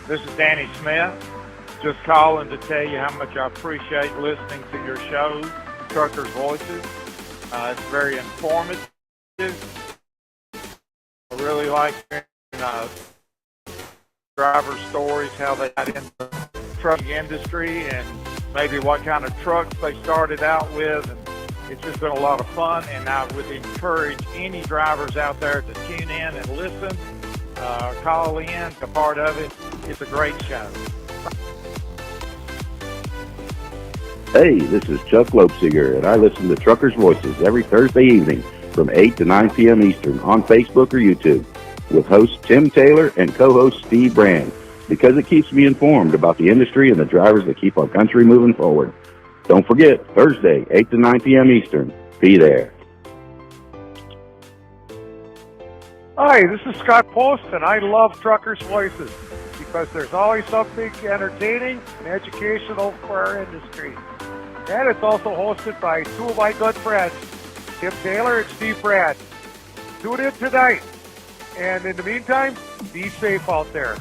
This is Danny Smith. Just calling to tell you how much I appreciate listening to your shows, Truckers' Voices. It's very informative. I really like hearing driver stories, how they got into the trucking industry and maybe what kind of trucks they started out with. And it's just been a lot of fun, and I would encourage any drivers out there to tune in and listen, call in, be a part of it. It's a great show. Hey, this is Chuck Lopesiger, and I listen to Truckers' Voices every Thursday evening from 8 to 9 p.m. Eastern on Facebook or YouTube with host Tim Taylor and co-host Steve Brand, because it keeps me informed about the industry and the drivers that keep our country moving forward. Don't forget, Thursday, 8 to 9 p.m. Eastern. Be there. Hi, this is Scott Post, and I love Truckers' Voices because there's always something entertaining and educational for our industry. And it's also hosted by two of my good friends, Tim Taylor and Steve Brad. Tune in tonight. And in the meantime, be safe out there.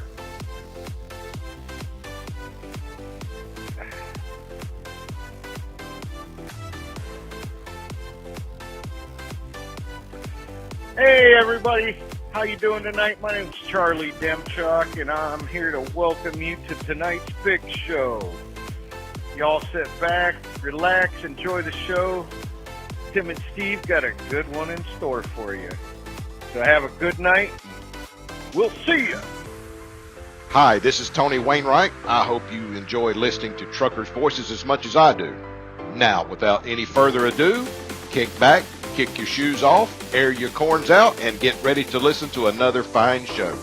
Hey everybody, how you doing tonight? My name's Charlie Demchuk, and I'm here to welcome you to tonight's big show. Y'all sit back, relax, enjoy the show. Tim and Steve got a good one in store for you. So have a good night. We'll see you. Hi, this is Tony Wainwright. I hope you enjoy listening to Truckers' Voices as much as I do. Now, without any further ado, kick back, kick your shoes off, air your corns out, and get ready to listen to another fine show.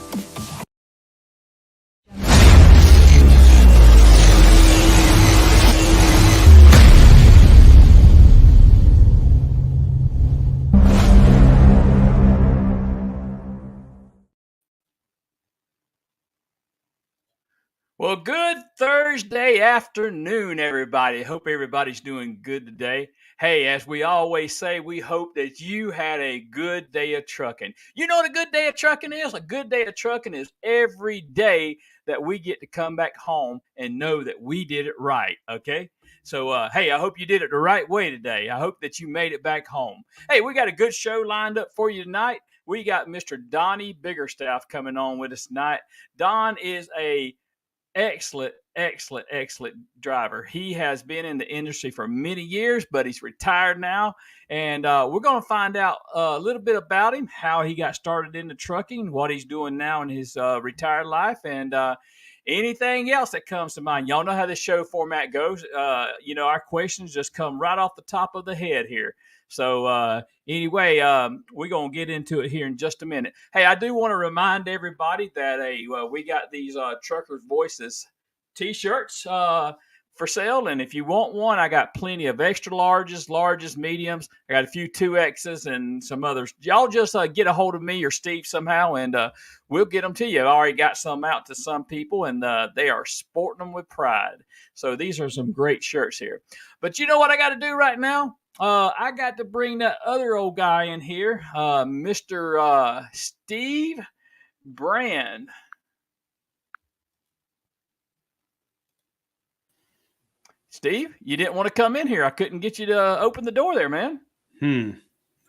Well, good Thursday afternoon, everybody. Hope everybody's doing good today. Hey, as we always say, we hope that you had a good day of trucking. You know what a good day of trucking is? A good day of trucking is every day that we get to come back home and know that we did it right, okay? So, hey, I hope you did it the right way today. I hope that you made it back home. Hey, we got a good show lined up for you tonight. We got Mr. Donnie Biggerstaff coming on with us tonight. Don is a excellent driver. He has been in the industry for many years, but he's retired now. And we're going to find out a little bit about him, how he got started into trucking, what he's doing now in his retired life, and anything else that comes to mind. Y'all know how this show format goes. Our questions just come right off the top of the head here. So anyway, we're going to get into it here in just a minute. Hey, I do want to remind everybody that we got these Truckers' Voices T-shirts for sale. And if you want one, I got plenty of extra larges, mediums. I got a few 2Xs and some others. Y'all just get a hold of me or Steve somehow, and we'll get them to you. I already got some out to some people, and they are sporting them with pride. So these are some great shirts here. But you know what I got to do right now? I got to bring that other old guy in here, Mr. Steve Brand. Steve, you didn't want to come in here. I couldn't get you to open the door there, man.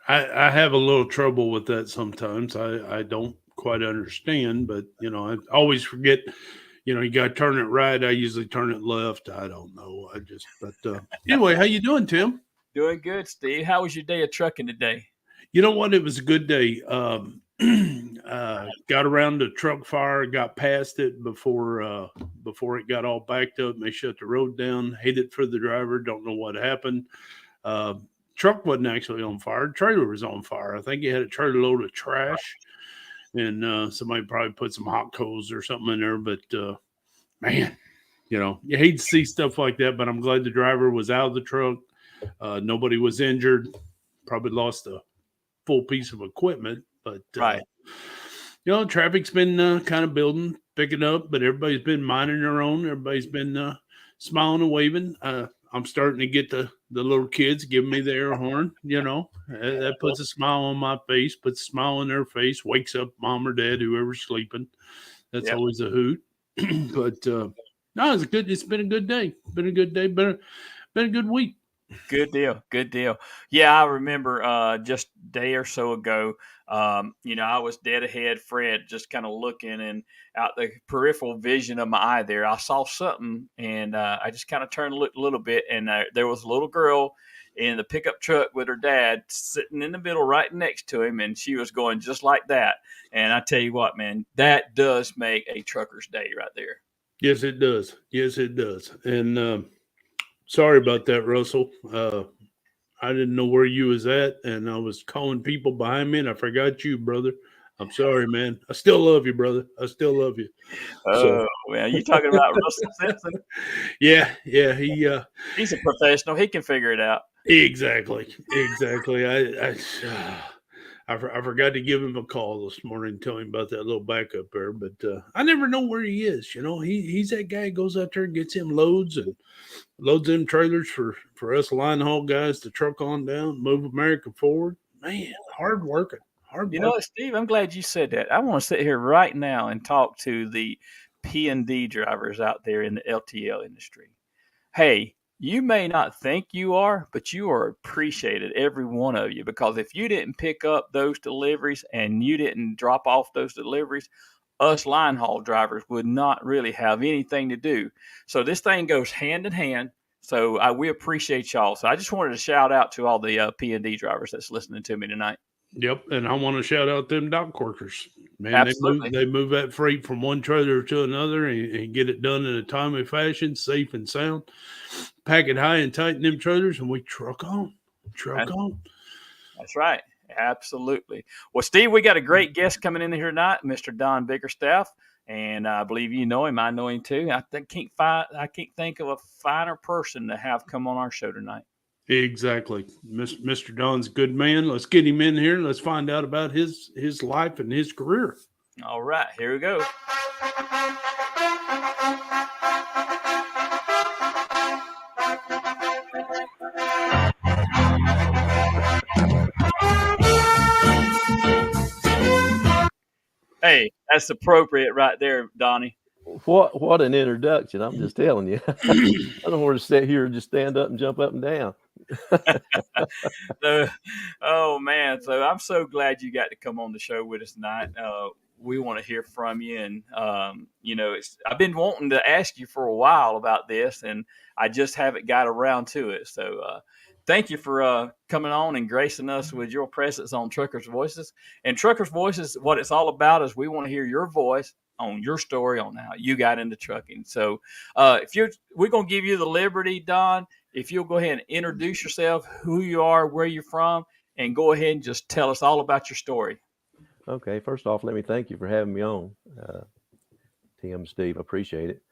I have a little trouble with that sometimes. I don't quite understand, but, I always forget, you got to turn it right. I usually turn it left. I don't know. Anyway, how you doing, Tim? Doing good, Steve. How was your day of trucking today? You know what? It was a good day. Got around the truck fire, got past it before it got all backed up. And they shut the road down. Hate it for the driver. Don't know what happened. Truck wasn't actually on fire. The trailer was on fire. I think he had a trailer load of trash, and somebody probably put some hot coals or something in there. But man, you hate to see stuff like that. But I'm glad the driver was out of the truck. Nobody was injured. Probably lost a full piece of equipment, but right. Traffic's been kind of building, picking up, but everybody's been minding their own. Everybody's been smiling and waving. I'm starting to get the little kids giving me the air horn. That puts a smile on my face, puts a smile on their face, wakes up mom or dad, whoever's sleeping. That's always a hoot. But no, it's been a good day. Been a good day. Been a good week. Good deal. Good deal. Yeah, I remember just a day or so ago, I was dead ahead, Fred, just kind of looking and out the peripheral vision of my eye there. I saw something and I just kind of turned and looked a little bit, and there was a little girl in the pickup truck with her dad sitting in the middle right next to him, and she was going just like that. And I tell you what, man, that does make a trucker's day right there. Yes, it does. Yes, it does. And sorry about that, Russell. I didn't know where you was at, and I was calling people behind me, and I forgot you, brother. I'm sorry, man. I still love you, brother. I still love you. Oh, well, you talking about Russell Simpson? Yeah. He's a professional. He can figure it out. Exactly. I forgot to give him a call this morning and tell him about that little backup there, but I never know where he is. He's that guy who goes out there and gets him loads them trailers for us line haul guys to truck on down, move America forward. Man, hard working. You know what, Steve? I'm glad you said that. I want to sit here right now and talk to the P&D drivers out there in the LTL industry. Hey, you may not think you are, but you are appreciated, every one of you, because if you didn't pick up those deliveries and you didn't drop off those deliveries, us line haul drivers would not really have anything to do. So this thing goes hand in hand. So we appreciate y'all. So I just wanted to shout out to all the P&D drivers that's listening to me tonight. Yep, and I want to shout out them dock workers. Man, Absolutely. they move that freight from one trailer to another and get it done in a timely fashion, safe and sound. Pack it high and tight in them trailers, and we truck on. That's right. Absolutely. Well, Steve, we got a great guest coming in here tonight, Mr. Don Biggerstaff, and I believe you know him. I know him too. I can't think of a finer person to have come on our show tonight. Exactly. Mr. Don's a good man. Let's get him in here and let's find out about his life and his career. All right, here we go. Hey, that's appropriate right there, Donnie. What an introduction. I'm just telling you. I don't want to sit here and just stand up and jump up and down. Oh, man. So I'm so glad you got to come on the show with us tonight. We want to hear from you. And, I've been wanting to ask you for a while about this, and I just haven't got around to it. So thank you for coming on and gracing us with your presence on Truckers Voices. And Truckers Voices, what it's all about is we want to hear your voice on your story on how you got into trucking. So we're going to give you the liberty, Don, if you'll go ahead and introduce yourself, who you are, where you're from, and go ahead and just tell us all about your story. Okay. First off, let me thank you for having me on. Tim, Steve, I appreciate it.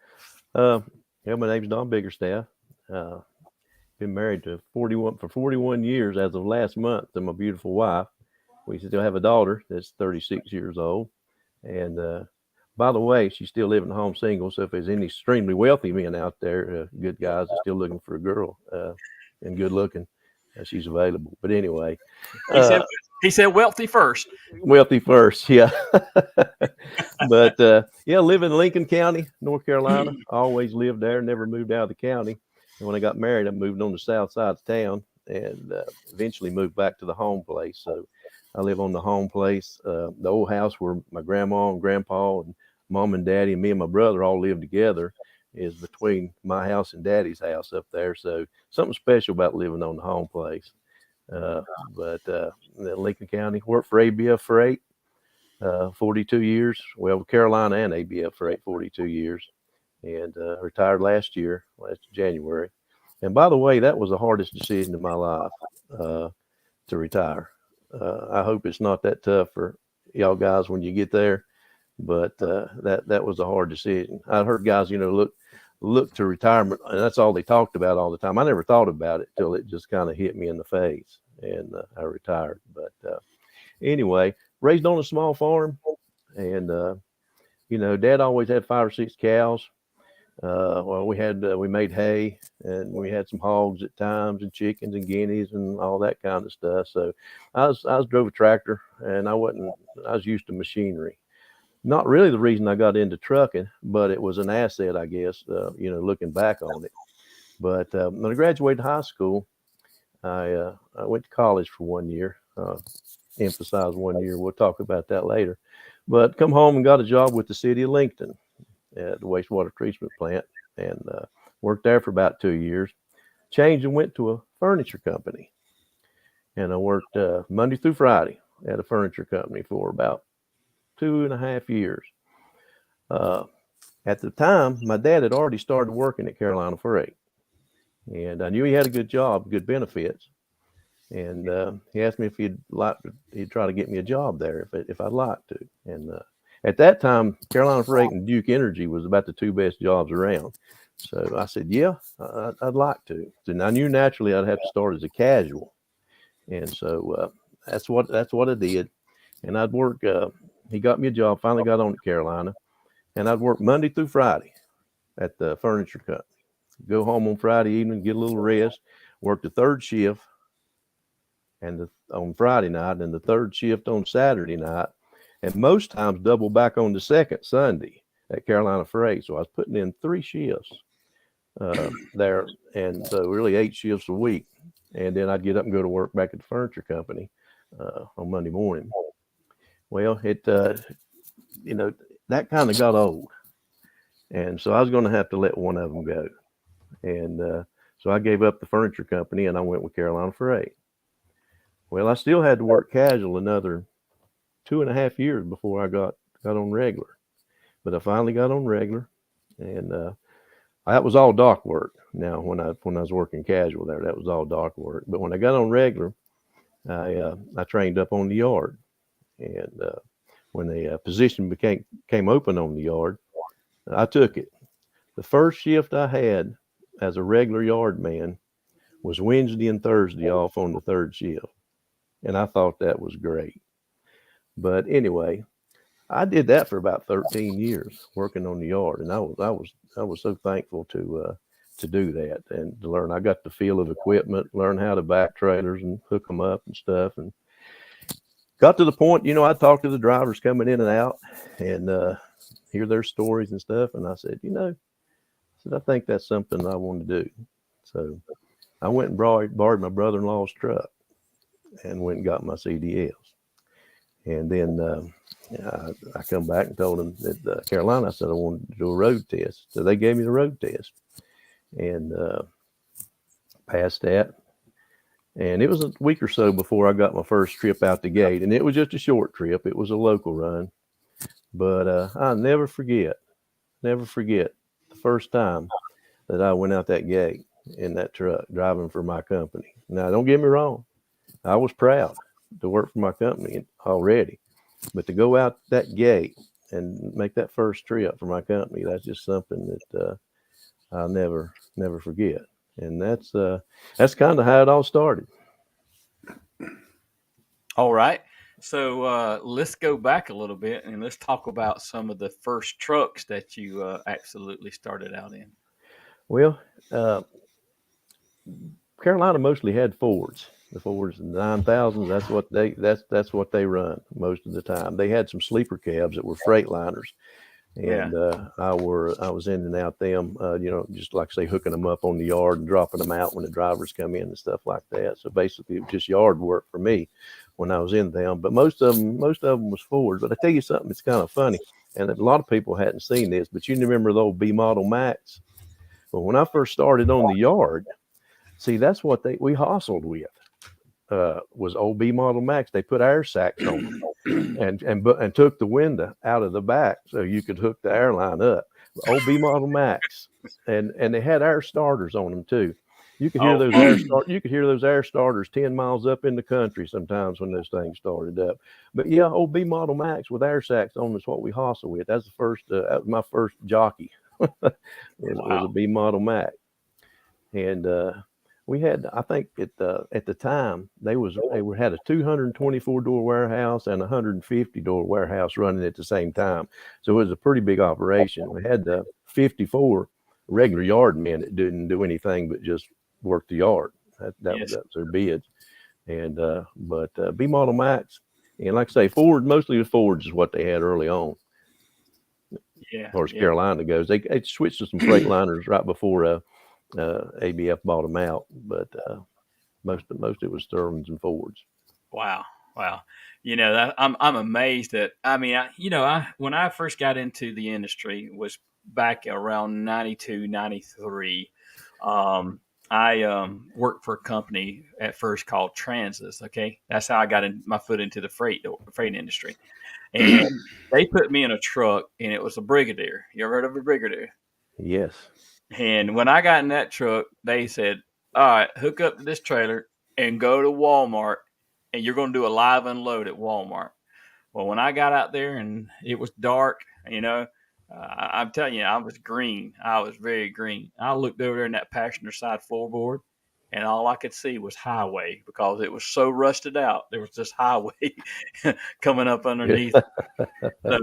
My name's Don Biggerstaff. Been married for 41 years as of last month to my beautiful wife. We still have a daughter that's 36 years old. And by the way, she's still living home single. So if there's any extremely wealthy men out there, good guys are still looking for a girl and good looking, she's available. But anyway, he said wealthy first. Wealthy first, yeah. But live in Lincoln County, North Carolina. I always lived there, never moved out of the county. And when I got married, I moved on the south side of town and eventually moved back to the home place. So I live on the home place, the old house where my grandma and grandpa and mom and daddy and me and my brother all live together is between my house and daddy's house up there. So something special about living on the home place. But Lincoln County, worked for ABF Freight 42 years. Well, Carolina and ABF Freight 42 years. And retired last January. And by the way, that was the hardest decision in my life, to retire. I hope it's not that tough for y'all guys when you get there, but that was a hard decision. I heard guys, look to retirement, and that's all they talked about all the time. I never thought about it till it just kind of hit me in the face, and I retired. But anyway, raised on a small farm, and Dad always had 5 or 6 cows. We made hay, and we had some hogs at times, and chickens and guineas and all that kind of stuff. So I drove a tractor, and I was used to machinery. not really the reason I got into trucking, but it was an asset, I guess, looking back on it. But when I graduated high school, I went to college for 1 year, emphasize 1 year. We'll talk about that later. But come home and got a job with the city of Lincoln at the wastewater treatment plant, and worked there for about 2 years. Changed and went to a furniture company. And I worked Monday through Friday at a furniture company for about 2.5 years. At the time, my dad had already started working at Carolina Freight, and I knew he had a good job, good benefits. And he asked me if he'd try to get me a job there if I'd like to. And at that time, Carolina Freight and Duke Energy was about the two best jobs around. So I said, yeah, I'd like to. And I knew naturally I'd have to start as a casual. And so that's what I did. And I'd work. He got me a job. Finally got on to Carolina, and I'd work Monday through Friday at the furniture company. Go home on Friday evening, get a little rest. Work the third shift, and on Friday night, and the third shift on Saturday night, and most times double back on the second Sunday at Carolina Freight. So I was putting in 3 shifts there, and so really 8 shifts a week. And then I'd get up and go to work back at the furniture company on Monday morning. Well, it that kind of got old, and so I was going to have to let one of them go. And so I gave up the furniture company and I went with Carolina Freight. Well, I still had to work casual another 2.5 years before I got on regular, but I finally got on regular, and that was all dock work. Now, when I was working casual there, that was all dock work. But when I got on regular, I trained up on the yard, and when the position came open on the yard, I took it. The first shift I had as a regular yard man was Wednesday and Thursday off on the third shift, and I thought that was great. But anyway, I did that for about 13 years working on the yard, and I was so thankful to do that and to learn. I got the feel of equipment, learn how to back trailers and hook them up and stuff, and got to the point, I talked to the drivers coming in and out and hear their stories and stuff. And I said, I think that's something I want to do. So I went and borrowed my brother-in-law's truck and went and got my CDLs. And then I come back and told them that Carolina, I said I wanted to do a road test. So they gave me the road test and passed that. And it was a week or so before I got my first trip out the gate. And it was just a short trip. It was a local run. But I'll never forget the first time that I went out that gate in that truck driving for my company. Now, don't get me wrong. I was proud to work for my company already. But to go out that gate and make that first trip for my company, that's just something that I'll never forget. And that's kind of how it all started. All right. So let's go back a little bit and let's talk about some of the first trucks that you absolutely started out in. Well, Carolina mostly had Fords. The Fords and 9000s. That's what they run most of the time. They had some sleeper cabs that were Freightliners. And I was in and out them, just like say hooking them up on the yard and dropping them out when the drivers come in and stuff like that. So basically, it was just yard work for me when I was in them. But most of them was Ford. But I tell you something, it's kind of funny, and a lot of people hadn't seen this. But you remember the old B model Max? Well, when I first started on the yard, see, that's what we hustled with. Was old B model Max. They put air sacs on them and took the window out of the back so you could hook the airline up. Old B model Max, and they had air starters on them too. You could hear those air starters 10 miles up in the country sometimes when those things started up. But yeah, old B model Max with air sacs on is what we hustle with. That's the first. That was my first jockey. was a B model Max, and we had, I think at the time they had a 224 door warehouse and a 150 door warehouse running at the same time. So it was a pretty big operation. We had 54 regular yard men that didn't do anything but just work the yard. That was their bids. And but B model Max, and like I say, Ford, mostly the Fords is what they had early on. as far as Carolina goes. They switched to some Freightliners right before ABF bought them out, but most it was Sterlings and Fords. Wow. I'm amazed at. When I first got into the industry was back around 92, 93. I worked for a company at first called Transys. Okay, that's how I got my foot into the freight industry, and they put me in a truck, and it was a Brigadier. You ever heard of a Brigadier? Yes. And when I got in that truck, they said, "All right, hook up to this trailer and go to Walmart, and you're going to do a live unload at Walmart." Well, when I got out there and it was dark, I'm telling you, I was green. I was very green. I looked over there in that passenger side floorboard, and all I could see was highway because it was so rusted out. There was just highway coming up underneath. So,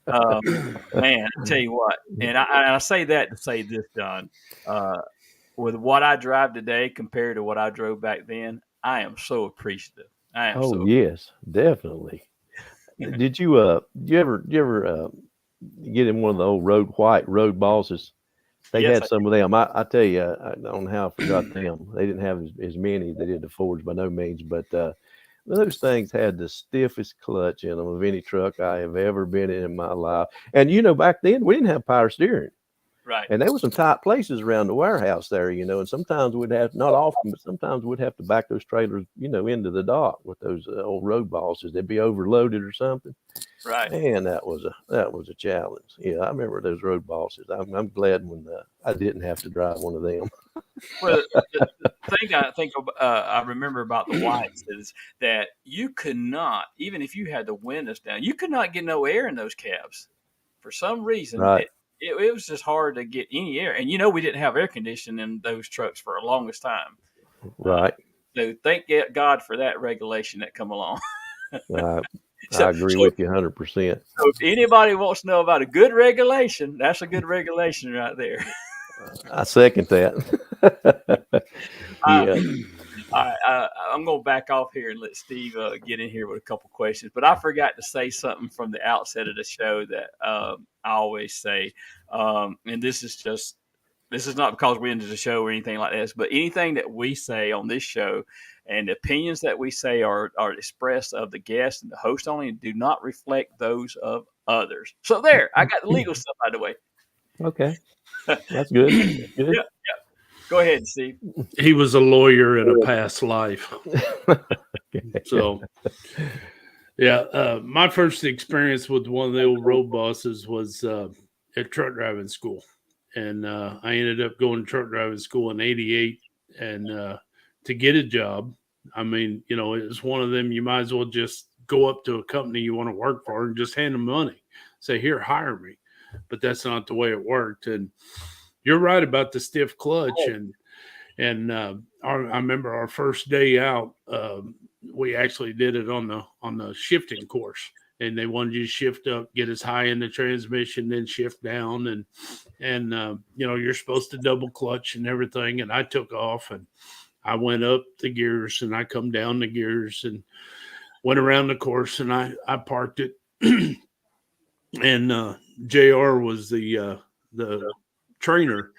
man, I tell you what, and I say that to say this, Don. With what I drive today compared to what I drove back then, I am so appreciative. Yes, definitely. Did you ever get in one of the old white road bosses? They had some of them. I tell you, I don't know how I forgot them. They didn't have as many. They did the Fords by no means, but those things had the stiffest clutch in them of any truck I have ever been in my life. And back then we didn't have power steering. Right. And there were some tight places around the warehouse there, and sometimes we'd have, not often, but sometimes we'd have to back those trailers, into the dock with those old road bosses. They'd be overloaded or something. Right. And that was a challenge. Yeah, I remember those road bosses. I'm glad when I didn't have to drive one of them. Well, the thing I remember about the whites is that you could not, even if you had the windows down, you could not get no air in those cabs. For some reason, right. It was just hard to get any air. And, we didn't have air conditioning in those trucks for the longest time. Right. So thank God for that regulation that come along. I agree with you 100%. So if anybody wants to know about a good regulation, that's a good regulation right there. I second that. Yeah. I'm going to back off here and let Steve get in here with a couple questions. But I forgot to say something from the outset of the show that I always say, and this is not because we're into the show or anything like this, but anything that we say on this show and the opinions that we say are expressed of the guest and the host only and do not reflect those of others. So there, I got the legal stuff out of the way. Okay. That's good. Good. Yeah. Go ahead, Steve. He was a lawyer in a past life. So, my first experience with one of the old road bosses was at truck driving school. And I ended up going to truck driving school in 88. And to get a job, it was one of them, you might as well just go up to a company you want to work for and just hand them money. Say, here, hire me. But that's not the way it worked. And you're right about the stiff clutch, and I remember our first day out. We actually did it on the shifting course, and they wanted you to shift up, get as high in the transmission, then shift down, and you're supposed to double clutch and everything. And I took off, and I went up the gears, and I come down the gears, and went around the course, and I parked it, and JR was the trainer,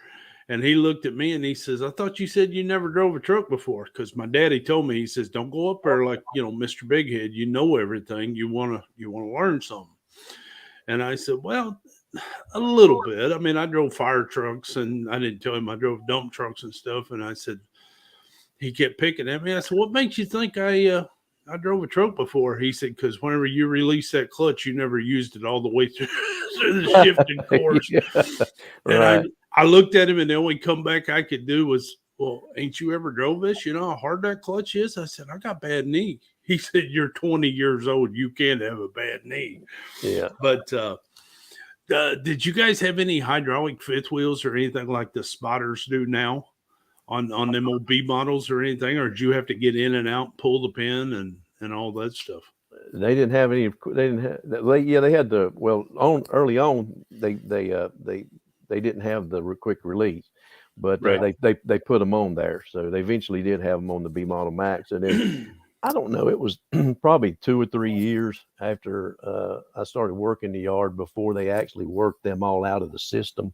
and he looked at me and he says, "I thought you said you never drove a truck before." Because my daddy told me, he says, "Don't go up there like Mr. Bighead. You know everything. You want to learn something." And I said, "Well, a little bit. I drove fire trucks, and I didn't tell him I drove dump trucks and stuff." And I said, he kept picking at me. I said, "What makes you think I drove a truck before?" He said, "Because whenever you release that clutch, you never used it all the way through the shifting course." Right. And I looked at him, and the only comeback I could do was, "Well, ain't you ever drove this? You know how hard that clutch is?" I said, "I got bad knee." He said, "You're 20 years old. You can't have a bad knee." Yeah. But did you guys have any hydraulic fifth wheels or anything like the spotters do now on them old B models or anything? Or did you have to get in and out, pull the pin and all that stuff? They didn't have any. They didn't have. They had the early on. They didn't have the quick release, but Right. they put them on there. So they eventually did have them on the B model Max, and then I don't know. It was probably 2 or 3 years after I started working the yard before they actually worked them all out of the system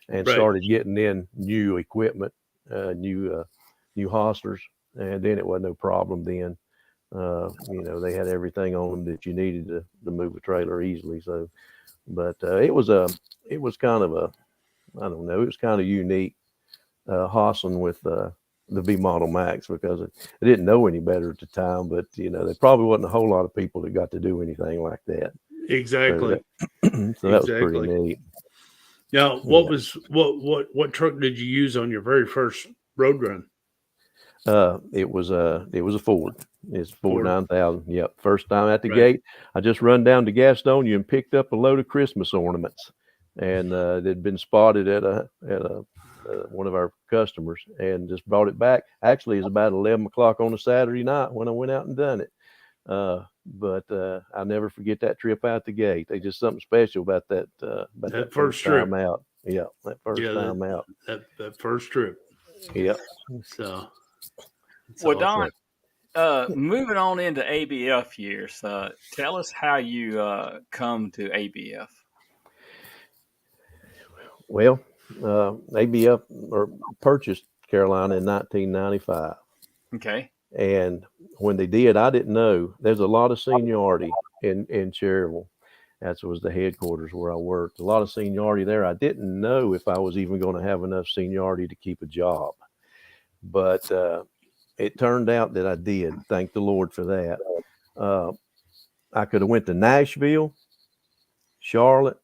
and Right. started getting in new equipment, new hostlers, and then it wasn't no problem then. They had everything on them that you needed to move a trailer easily. So, but it was kind of a, I don't know, it was kind of unique hustling with the V Model Max because I didn't know any better at the time, but there probably wasn't a whole lot of people that got to do anything like that. Exactly. So that was pretty neat. Now, what truck did you use on your very first road run? It was a Ford. It's Ford 9000. Yep. First time at the Right. gate, I just run down to Gastonia and picked up a load of Christmas ornaments, and they'd been spotted at one of our customers, and just brought it back. Actually, it's about 11 o'clock on a Saturday night when I went out and done it. But I'll never forget that trip out the gate. There's just something special about that first trip time out. Yeah, that first time out. That first trip. Yeah. So. Well, Don, moving on into ABF years, tell us how you come to ABF. Well, ABF or purchased Carolina in 1995. Okay. And when they did, I didn't know. There's a lot of seniority in Cherryville. That was the headquarters where I worked. A lot of seniority there. I didn't know if I was even going to have enough seniority to keep a job. But it turned out that I did. Thank the Lord for that. I could have went to Nashville, Charlotte,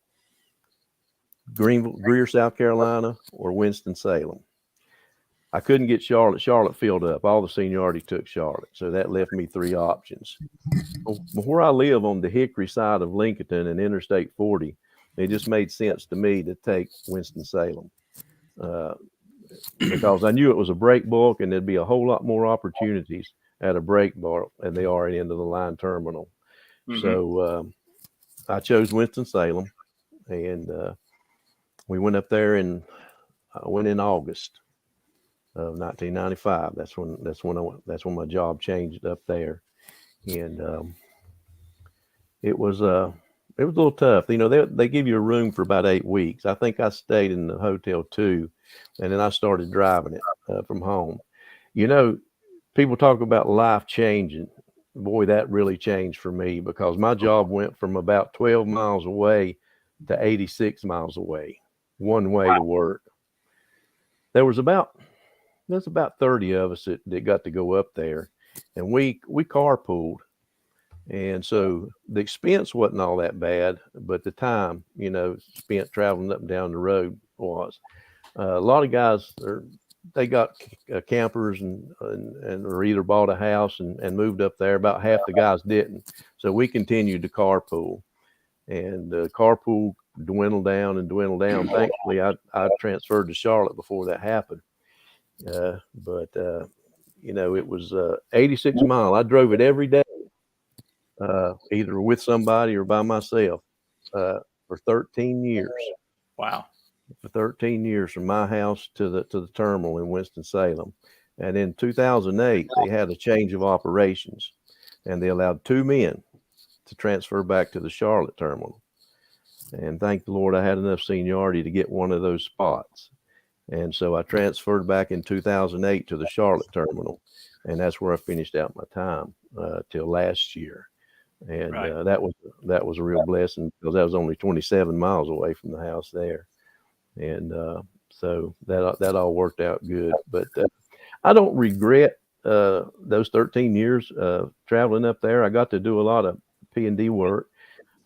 Greer, South Carolina, or Winston-Salem. I couldn't get Charlotte. Charlotte filled up. All the seniority took Charlotte. So that left me 3 options. Where I live on the Hickory side of Lincoln and Interstate 40, it just made sense to me to take Winston-Salem because I knew it was a break bulk and there'd be a whole lot more opportunities at a break bulk than they are at end of the line terminal. Mm-hmm. So I chose Winston-Salem, and we went up there, and I went in August of 1995. That's when my job changed up there, and it was a little tough. They give you a room for about 8 weeks. I think I stayed in the hotel 2, and then I started driving it from home. People talk about life changing. Boy, that really changed for me because my job went from about 12 miles away to 86 miles away, one way to work. There's about 30 of us that got to go up there, and we carpooled. And so the expense wasn't all that bad, but the time, spent traveling up and down the road was. A lot of guys they got campers and or either bought a house and moved up there. About half the guys didn't. So we continued to carpool, and the carpool dwindled down and dwindled down. Thankfully, I transferred to Charlotte before that happened. But it was 86 miles. I drove it every day, either with somebody or by myself, for 13 years. Wow. For 13 years from my house to the terminal in Winston-Salem. And in 2008, they had a change of operations, and they allowed 2 men to transfer back to the Charlotte terminal. And thank the Lord, I had enough seniority to get one of those spots. And so I transferred back in 2008 to the Charlotte terminal, and that's where I finished out my time till last year. And right. That was a real blessing because that was only 27 miles away from the house there. And so that all worked out good. But I don't regret those 13 years traveling up there. I got to do a lot of P&D work,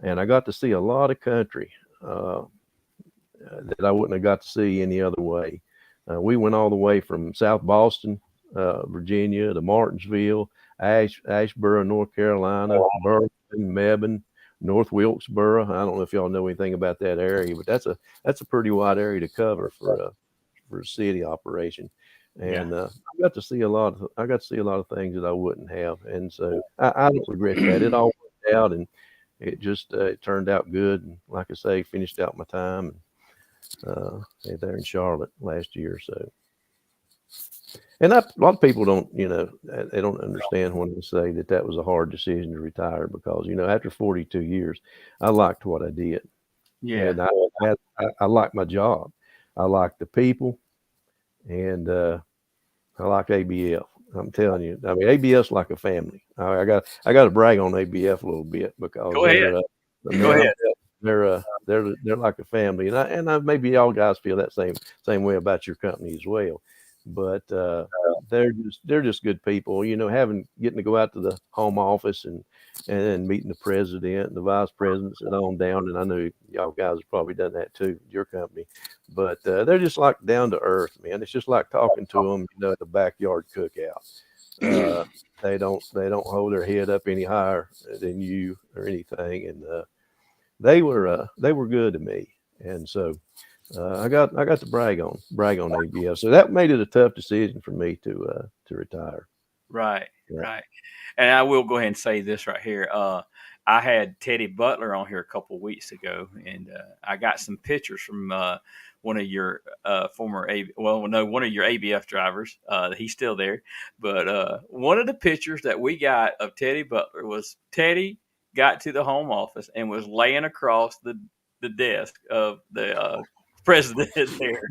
and I got to see a lot of country that I wouldn't have got to see any other way. We went all the way from South Boston, Virginia, to Martinsville, Asheboro, North Carolina, Burlington, Mebane, North Wilkesboro. I don't know if y'all know anything about that area, but that's a pretty wide area to cover for a city operation. And I got to see a lot of things that I wouldn't have, and so I don't regret that. It all worked out, and it just it turned out good. And like I say, finished out my time there in Charlotte last year. So And a lot of people don't, they don't understand when I say that was a hard decision to retire because, after 42 years, I liked what I did. Yeah. And I like my job. I like the people, and I like ABF. I'm telling you, I mean, ABF's like a family. I got to brag on ABF a little bit because Go ahead. Go ahead. they're like a family, and I maybe y'all guys feel that same way about your company as well. But they're just good people. Getting to go out to the home office and meeting the president and the vice presidents and on down. And I know y'all guys have probably done that too, your company. But they're just like down to earth, man. It's just like talking to them, at the backyard cookout. They don't hold their head up any higher than you or anything. And they were good to me. And so I got to brag on ABF. So that made it a tough decision for me to retire. Right. And I will go ahead and say this right here. I had Teddy Butler on here a couple of weeks ago, and I got some pictures from one of your one of your ABF drivers. He's still there, but one of the pictures that we got of Teddy Butler was Teddy got to the home office and was laying across the desk of the president there,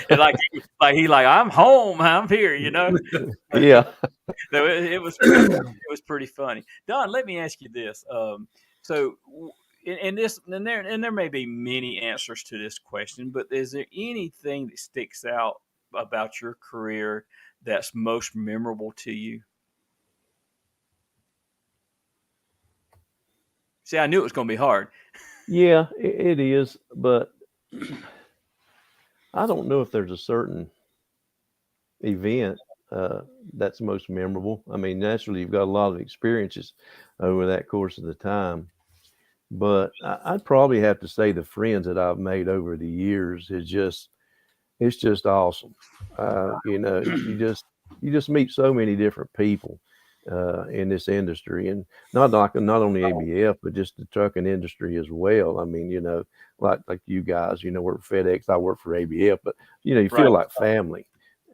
and I'm home, I'm here, Yeah. So it was pretty funny. Don, let me ask you this. So there may be many answers to this question, but is there anything that sticks out about your career that's most memorable to you? See, I knew it was going to be hard. Yeah, it is, but I don't know if there's a certain event that's most memorable. I mean, naturally, you've got a lot of experiences over that course of the time, but I'd probably have to say the friends that I've made over the years it's just awesome. You just meet so many different people in this industry, and not only ABF, but just the trucking industry as well. I mean, like you guys, work for FedEx, I work for ABF, but you feel like family.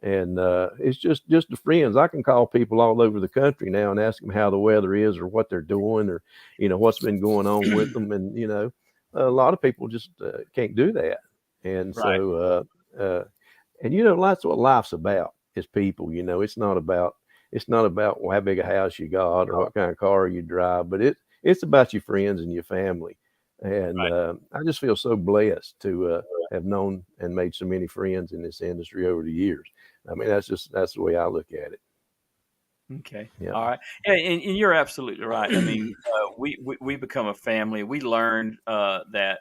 And it's just the friends. I can call people all over the country now and ask them how the weather is or what they're doing or, what's been going on with them. And, a lot of people just can't do that. And so, that's what life's about is people. It's not about how big a house you got or what kind of car you drive, but it's about your friends and your family. And I just feel so blessed to have known and made so many friends in this industry over the years. I mean, that's the way I look at it. Okay. Yeah. All right. Yeah, and you're absolutely right. I mean, we become a family. We learned that,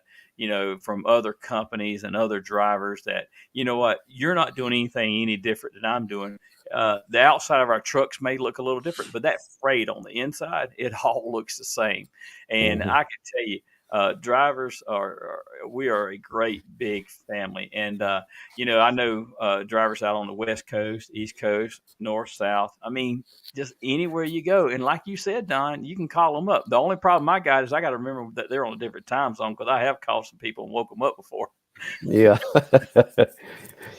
from other companies and other drivers that, what, you're not doing anything any different than I'm doing. The outside of our trucks may look a little different, but that freight on the inside, it all looks the same. And I can tell you, drivers we are a great big family. And, I know drivers out on the West Coast, East Coast, North, South. I mean, just anywhere you go. And like you said, Don, you can call them up. The only problem I got is I got to remember that they're on a different time zone because I have called some people and woke them up before. Yeah.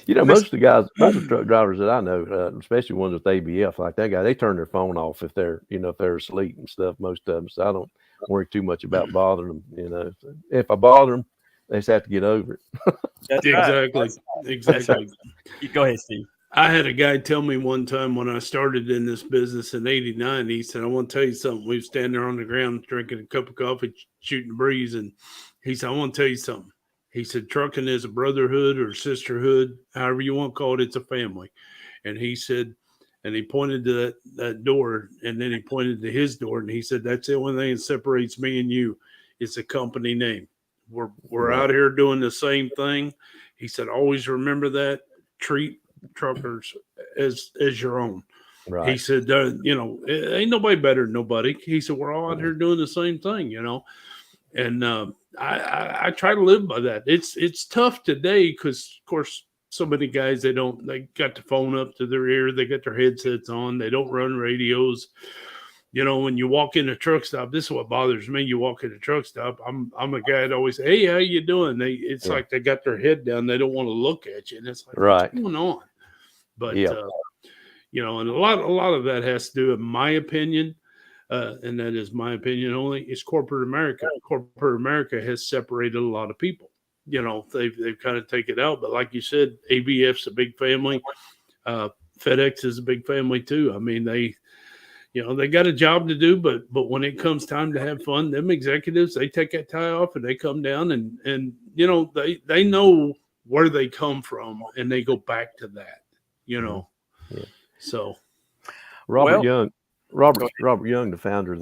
Most of the truck drivers that I know, especially ones with ABF, like that guy, they turn their phone off if they're asleep and stuff, most of them. So I don't worry too much about bothering them. If I bother them, they just have to get over it. That's Exactly. Right. You go ahead, Steve. I had a guy tell me one time when I started in this business in '89, he said, I want to tell you something. We were standing there on the ground drinking a cup of coffee, shooting the breeze. And he said, I want to tell you something. He said, trucking is a brotherhood or sisterhood, however you want to call it. It's a family. And he said, and he pointed to that door, and then he pointed to his door, and he said, that's the only thing that separates me and you. It's a company name. We're out here doing the same thing. He said, always remember that. Treat truckers as your own. Right. He said, ain't nobody better than nobody. He said, we're all out here doing the same thing, And I try to live by that. It's tough today because, of course, so many guys, they got the phone up to their ear. They got their headsets on. They don't run radios. When you walk in a truck stop, this is what bothers me. You walk in a truck stop. I'm a guy that always say, hey, how you doing? It's like they got their head down. They don't want to look at you. And it's like, right. what's going on? But And a lot of that has to do, in my opinion, and that is my opinion only, is corporate America. Corporate America has separated a lot of people. They've kind of taken it out. But like you said, ABF's a big family. FedEx is a big family too. I mean, they got a job to do, but when it comes time to have fun, them executives, they take that tie off and they come down and they know where they come from and they go back to that. Yeah. So Robert Young, the founder of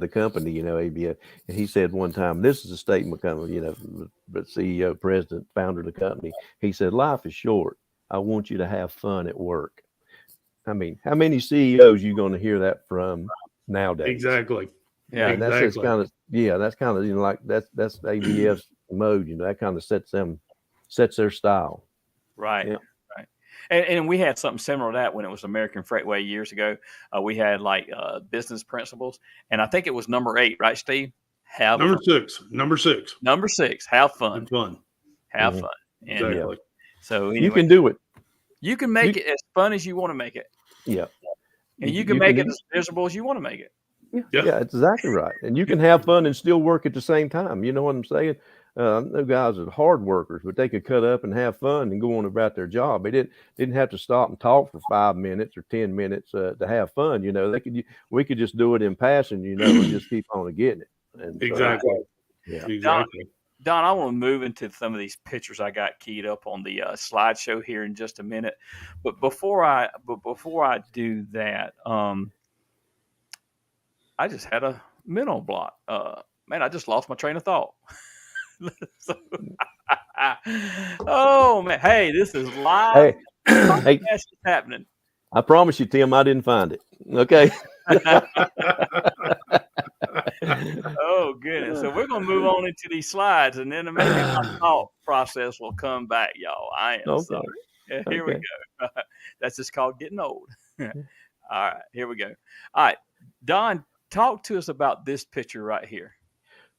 the company, ABF, and he said one time, this is a statement coming, but CEO, president, founder of the company. He said, "Life is short. I want you to have fun at work." I mean, how many CEOs are you going to hear that from nowadays? Exactly. Yeah, and that's just kind of like that's ABF's mode. That kind of sets their style. Right. Yeah. Right. And we had something similar to that when it was American Freightway years ago. We had like business principles, and I think it was number 8, right, Steve? Number 6. Number 6. Have fun. Have fun. Have fun. And, exactly. So anyway, you can do it. You can make it as fun as you want to make it. Yeah. And you can make it as miserable as you want to make it. Yeah, it's exactly right. And you can have fun and still work at the same time. You know what I'm saying? I know guys are hard workers, but they could cut up and have fun and go on about their job. They didn't have to stop and talk for 5 minutes or 10 minutes to have fun. We could just do it in passion, and just keep on getting it. And exactly. Exactly. Don, I want to move into some of these pictures I got keyed up on the slideshow here in just a minute. But before I do that, I just had a mental block. Man, I just lost my train of thought. Oh man, hey, this is live. Hey, that's happening. I promise you, Tim, I didn't find it. Okay. Oh goodness! So we're gonna move on into these slides, and then maybe my thought process will come back, y'all. I am sorry. Yeah, here we go. That's just called getting old. All right, here we go. All right, Don, talk to us about this picture right here.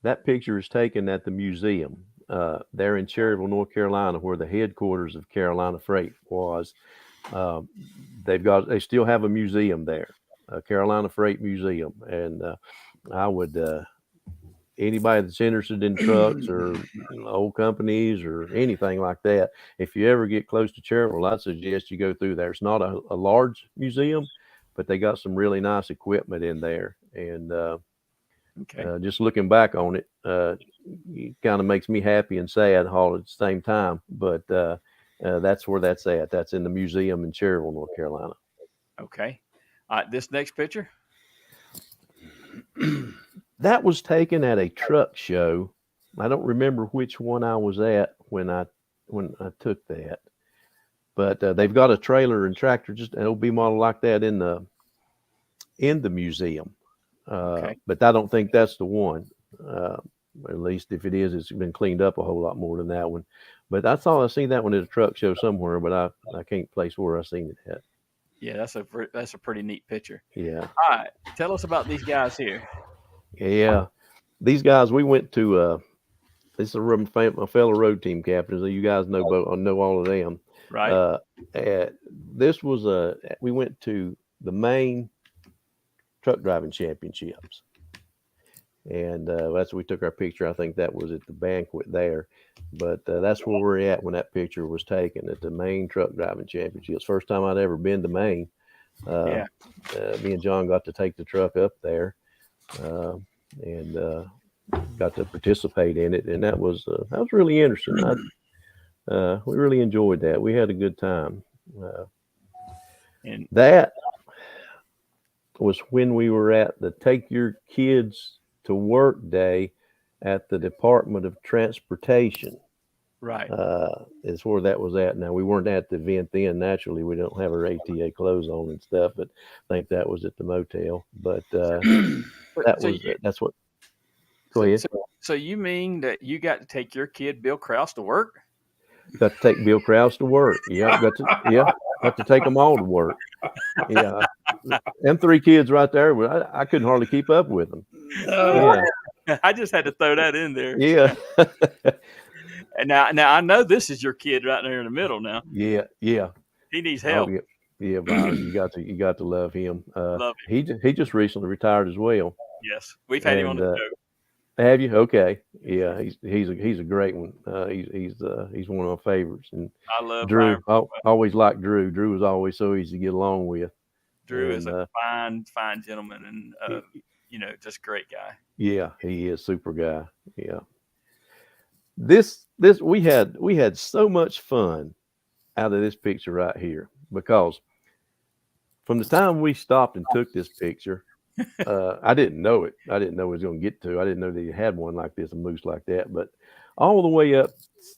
That picture is taken at the museum. There in Cherryville, North Carolina, where the headquarters of Carolina Freight was. They still have a museum there, a Carolina Freight Museum, and I would anybody that's interested in trucks or old companies or anything like that, if you ever get close to Cherryville, I suggest you go through there. It's not a large museum, but they got some really nice equipment in there, and just looking back on it, it kind of makes me happy and sad all at the same time. But that's where that's at. That's in the museum in Cherryville, North Carolina. Okay. All right. This next picture. That was taken at a truck show. I don't remember which one I was at when I took that, but they've got a trailer and tractor, just an OB model like that in the museum. But I don't think that's the one. At least if it is, it's been cleaned up a whole lot more than that one. But I thought I seen that one at a truck show somewhere, but I can't place where I seen it at. Yeah, that's a pretty neat picture. Yeah. All right, tell us about these guys here. Yeah, these guys, we went to. This is my fellow road team captains. You guys know all of them, right? This was we went to the Maine Truck Driving Championships, and that's where we took our picture. I think that was at the banquet there, but that's where we're at when that picture was taken, at the Maine Truck Driving Championships. First time I'd ever been to Maine. Me and John got to take the truck up there, and got to participate in it, and that was really interesting. We really enjoyed that. We had a good time. And that was when we were at the Take Your Kids to Work Day at the Department of Transportation. Right. Is where that was at. Now, we weren't at the event then. Naturally, we don't have our ATA clothes on and stuff, but I think that was at the motel. But that's what. Go ahead. So you mean that you got to take your kid Bill Krause to work? Got to take Bill Krause to work. Yeah, got to take them all to work. Yeah, them 3 kids right there. I couldn't hardly keep up with them. I just had to throw that in there. Yeah. And now I know this is your kid right there in the middle. Now. Yeah. He needs help. Oh, Yeah, Byron, you got to love him. Love him. He just recently retired as well. Yes, we've had him on And the show. have you? Okay, yeah, he's a great one. He's one of my favorites. And I love Byron. Drew, I always liked Drew. Drew was always so easy to get along with. Drew is And a fine gentleman, and just great guy. yeah, he is super guy. Yeah. This we had so much fun out of this picture right here, because from the time we stopped and took this picture, I didn't know it. I didn't know it was going to get to. I didn't know that he had one like this, a moose like that. But all the way up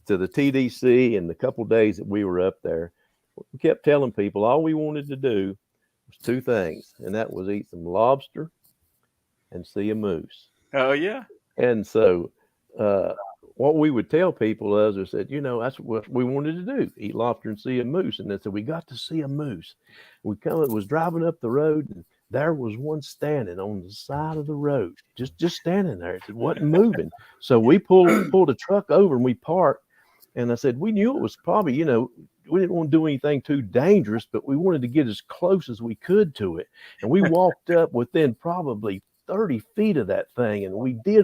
to the TDC and the couple days that we were up there, we kept telling people all we wanted to do was two things, and that was eat some lobster and see a moose. Oh yeah. And so what we would tell people is, I said, that's what we wanted to do, eat lobster and see a moose. And they said, we got to see a moose. Was driving up the road, and there was one standing on the side of the road, just standing there. It wasn't moving. So we pulled a truck over and we parked. And I said, we knew it was probably, we didn't want to do anything too dangerous, but we wanted to get as close as we could to it. And we walked up within probably 30 feet of that thing, and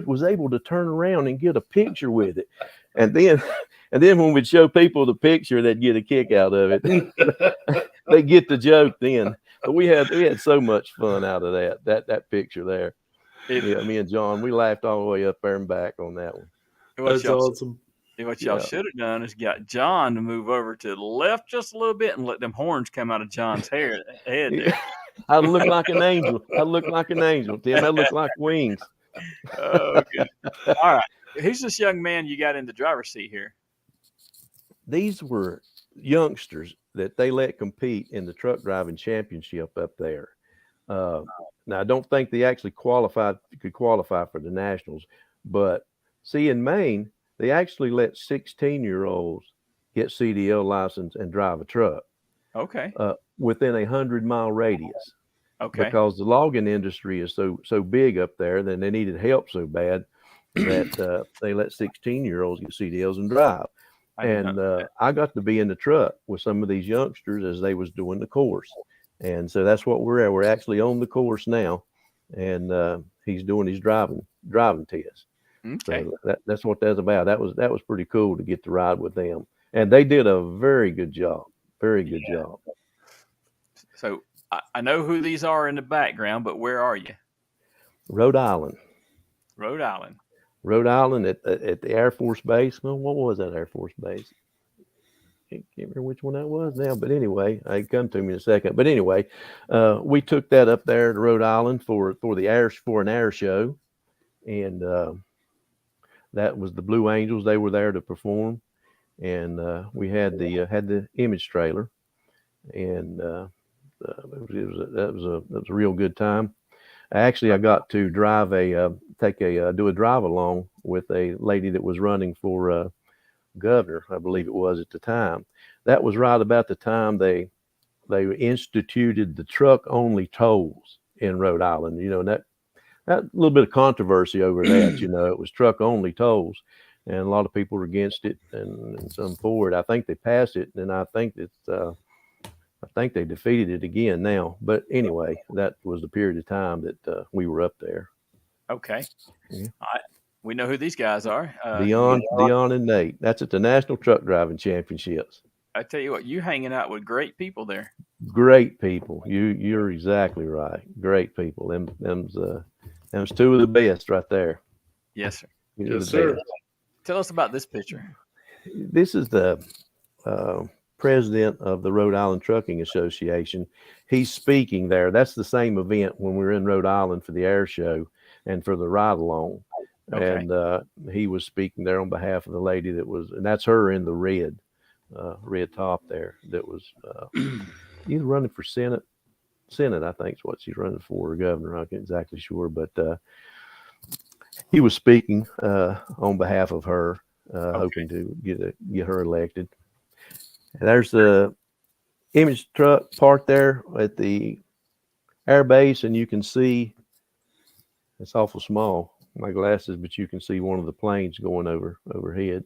was able to turn around and get a picture with it. And then when we'd show people the picture, they'd get a kick out of it. They get the joke then. But we had so much fun out of that picture there. Yeah, me and John, we laughed all the way up there and back on that one. That's awesome. What y'all should have done is got John to move over to the left just a little bit and let them horns come out of John's head there. I look like an angel. Tim. I look like wings. Oh, good. All right. Who's this young man you got in the driver's seat here? These were youngsters that they let compete in the truck driving championship up there. Now, I don't think they actually could qualify for the nationals, but see, in Maine, they actually let 16-year-olds get CDL license and drive a truck. Okay. Within 100-mile radius. Okay. Because the logging industry is so big up there, then they needed help so bad that they let 16-year-olds get CDLs and drive. I got to be in the truck with some of these youngsters as they was doing the course. And so that's what we're at. We're actually on the course now, and he's doing his driving test. Okay. So that's what that's about. That was pretty cool to get to ride with them. And they did a very good job. Very good job. So I know who these are in the background, but where are you? Rhode Island. Rhode Island at the Air Force Base. Well, what was that Air Force Base? Can't remember which one that was now, but anyway, it come to me in a second. But anyway, we took that up there to Rhode Island for an air show, and that was the Blue Angels. They were there to perform, and we had the image trailer, and that was a real good time. Actually, I got to drive do a drive along with a lady that was running for governor, I believe it was at the time. That was right about the time they instituted the truck only tolls in Rhode Island. And that a little bit of controversy over that. It was truck only tolls, and a lot of people were against it and some for it. I think they passed it, and I think they defeated it again now. But anyway, that was the period of time that we were up there. Okay. Yeah. All right. We know who these guys are. Dion and Nate. That's at the National Truck Driving Championships. I tell you what, you hanging out with great people there. Great people. You're exactly right. Great people. Them's two of the best right there. Yes, sir. Yes, sir. Tell us about this picture. This is the president of the Rhode Island Trucking Association. He's speaking there. That's the same event when we were in Rhode Island for the air show and for the ride along. Okay. And he was speaking there on behalf of the lady and that's her in the red top there, that was either running for Senate, I think is what she's running for, or governor. I'm not exactly sure, but he was speaking on behalf of her, hoping to get her elected. And there's the image truck parked there at the air base, and you can see it's awful small, my glasses, but you can see one of the planes going overhead.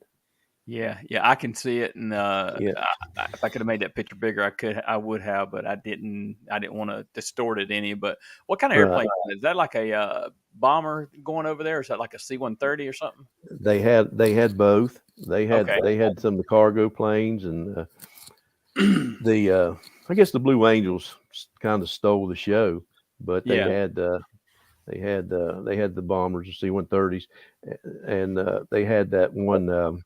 Yeah, I can see it, and Yeah. if I could have made that picture bigger, I would have, but I didn't. I didn't want to distort it any. But what kind of Right. airplane is that? Like a bomber going over there? Or is that like a C-130 or something? They had both. Okay. They had some of the cargo planes, and the I guess the Blue Angels kind of stole the show, but Yeah. they had the bombers, the C-130s, and they had that one.